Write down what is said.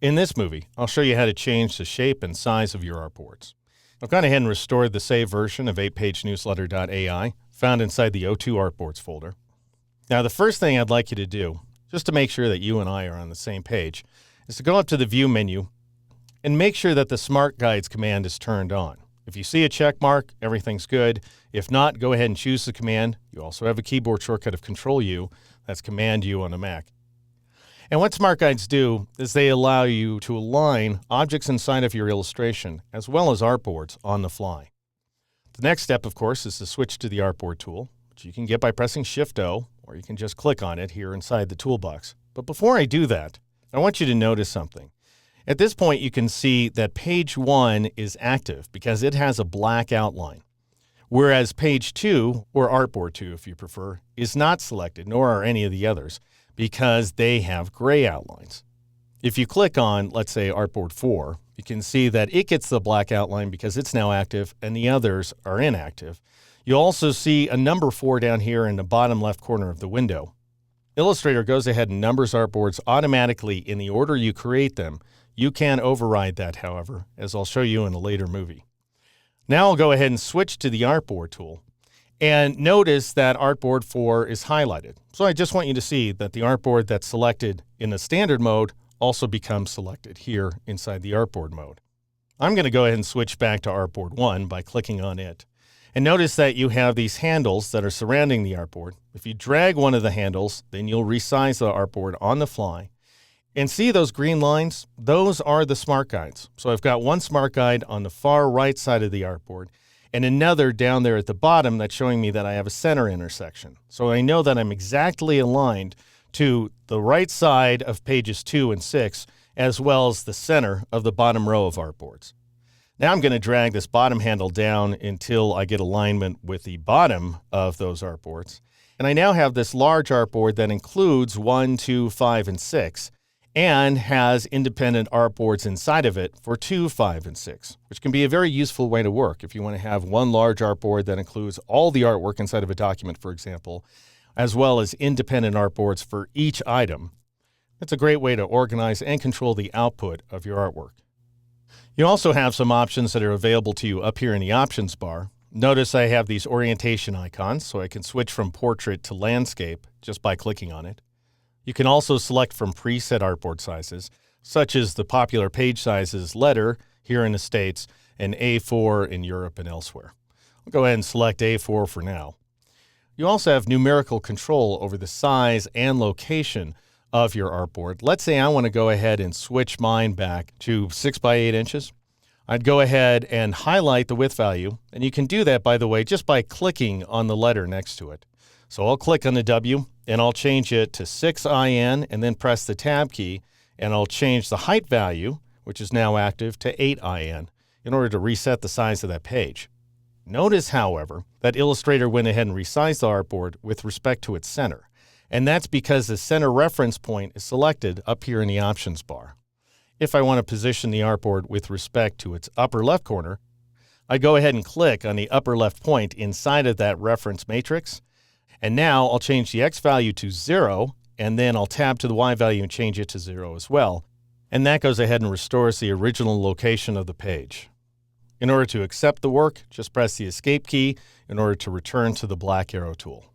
In this movie, I'll show you how to change the shape and size of your artboards. I've gone ahead and restored the saved version of 8pagenewsletter.ai found inside the O2 Artboards folder. Now, the first thing I'd like you to do, just to make sure that you and I are on the same page, is to go up to the View menu and make sure that the Smart Guides command is turned on. If you see a check mark, everything's good. If not, go ahead and choose the command. You also have a keyboard shortcut of Control-U, that's Command-U on a Mac. And what Smart Guides do is they allow you to align objects inside of your illustration as well as artboards on the fly. The next step, of course, is to switch to the Artboard tool, which you can get by pressing Shift-O, or you can just click on it here inside the toolbox. But before I do that, I want you to notice something. At this point, you can see that page 1 is active because it has a black outline, whereas page 2, or Artboard 2 if you prefer, is not selected, nor are any of the others, because they have gray outlines. If you click on, let's say, Artboard 4, you can see that it gets the black outline because it's now active and the others are inactive. You'll also see a number 4 down here in the bottom left corner of the window. Illustrator goes ahead and numbers artboards automatically in the order you create them. You can override that, however, as I'll show you in a later movie. Now I'll go ahead and switch to the Artboard tool. And notice that Artboard 4 is highlighted. So I just want you to see that the artboard that's selected in the standard mode also becomes selected here inside the Artboard mode. I'm going to go ahead and switch back to Artboard 1 by clicking on it. And notice that you have these handles that are surrounding the artboard. If you drag one of the handles, then you'll resize the artboard on the fly. And see those green lines? Those are the Smart Guides. So I've got one Smart Guide on the far right side of the artboard, and another down there at the bottom that's showing me that I have a center intersection. So I know that I'm exactly aligned to the right side of pages 2 and 6, as well as the center of the bottom row of artboards. Now I'm going to drag this bottom handle down until I get alignment with the bottom of those artboards. And I now have this large artboard that includes 1, 2, 5, and 6. And has independent artboards inside of it for 2, 5, and 6, which can be a very useful way to work if you want to have one large artboard that includes all the artwork inside of a document, for example, as well as independent artboards for each item. It's a great way to organize and control the output of your artwork. You also have some options that are available to you up here in the options bar. Notice I have these orientation icons, so I can switch from portrait to landscape just by clicking on it. You can also select from preset artboard sizes, such as the popular page sizes letter here in the States and A4 in Europe and elsewhere. I'll go ahead and select A4 for now. You also have numerical control over the size and location of your artboard. Let's say I want to go ahead and switch mine back to 6 by 8 inches. I'd go ahead and highlight the width value, and you can do that, by the way, just by clicking on the letter next to it. So I'll click on the W, and I'll change it to 6IN, and then press the Tab key, and I'll change the height value, which is now active, to 8IN in order to reset the size of that page. Notice, however, that Illustrator went ahead and resized the artboard with respect to its center, and that's because the center reference point is selected up here in the options bar. If I want to position the artboard with respect to its upper left corner, I go ahead and click on the upper left point inside of that reference matrix. And now I'll change the X value to 0, and then I'll tab to the Y value and change it to 0 as well. And that goes ahead and restores the original location of the page. In order to accept the work, just press the Escape key in order to return to the black arrow tool.